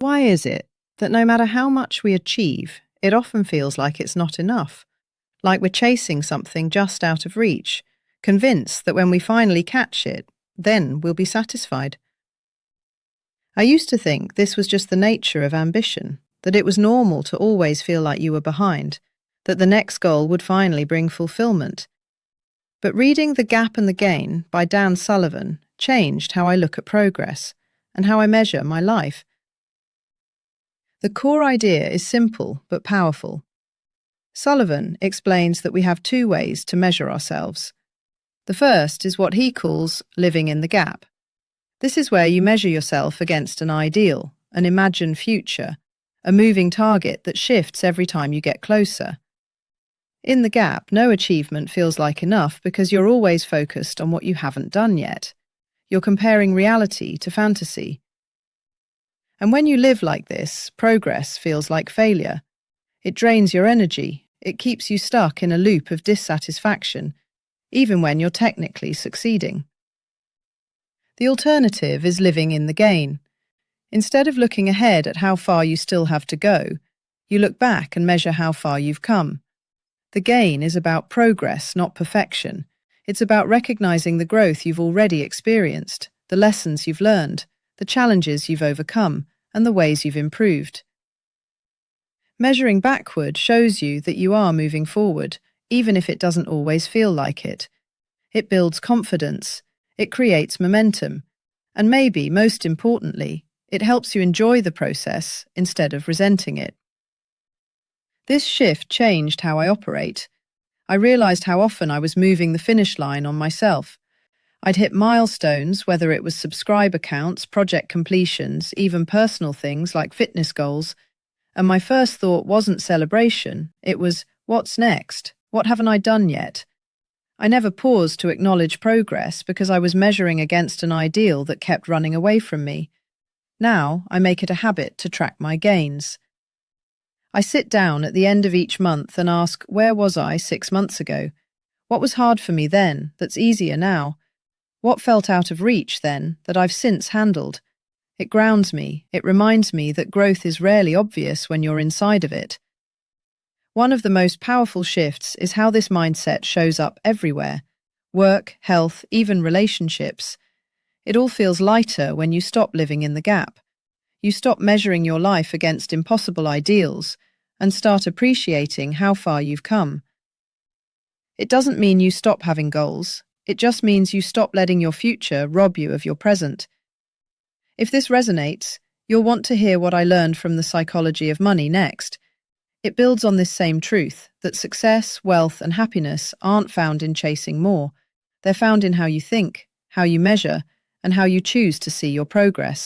Why is it that no matter how much we achieve, it often feels like it's not enough? Like we're chasing something just out of reach, convinced that when we finally catch it, then we'll be satisfied. I used to think this was just the nature of ambition, that it was normal to always feel like you were behind, that the next goal would finally bring fulfillment. But reading The Gap and the Gain by Dan Sullivan changed how I look at progress and how I measure my life. The core idea is simple but powerful. Sullivan explains that we have two ways to measure ourselves. The first is what he calls living in the gap. This is where you measure yourself against an ideal, an imagined future, a moving target that shifts every time you get closer. In the gap, no achievement feels like enough because you're always focused on what you haven't done yet. You're comparing reality to fantasy. And when you live like this, progress feels like failure. It drains your energy. It keeps you stuck in a loop of dissatisfaction, even when you're technically succeeding. The alternative is living in the gain. Instead of looking ahead at how far you still have to go, you look back and measure how far you've come. The gain is about progress, not perfection. It's about recognizing the growth you've already experienced, the lessons you've learned, the challenges you've overcome, and the ways you've improved. Measuring backward shows you that you are moving forward, even if it doesn't always feel like it. It builds confidence, it creates momentum, and maybe, most importantly, it helps you enjoy the process instead of resenting it. This shift changed how I operate. I realized how often I was moving the finish line on myself. I'd hit milestones, whether it was subscriber counts, project completions, even personal things like fitness goals, and my first thought wasn't celebration, it was, what's next? What haven't I done yet? I never paused to acknowledge progress because I was measuring against an ideal that kept running away from me. Now, I make it a habit to track my gains. I sit down at the end of each month and ask, where was I 6 months ago? What was hard for me then, that's easier now? What felt out of reach then, that I've since handled? It grounds me. It reminds me that growth is rarely obvious when you're inside of it. One of the most powerful shifts is how this mindset shows up everywhere. Work, health, even relationships. It all feels lighter when you stop living in the gap. You stop measuring your life against impossible ideals and start appreciating how far you've come. It doesn't mean you stop having goals. It just means you stop letting your future rob you of your present. If this resonates, you'll want to hear what I learned from The Psychology of Money next. It builds on this same truth, that success, wealth, and happiness aren't found in chasing more. They're found in how you think, how you measure, and how you choose to see your progress.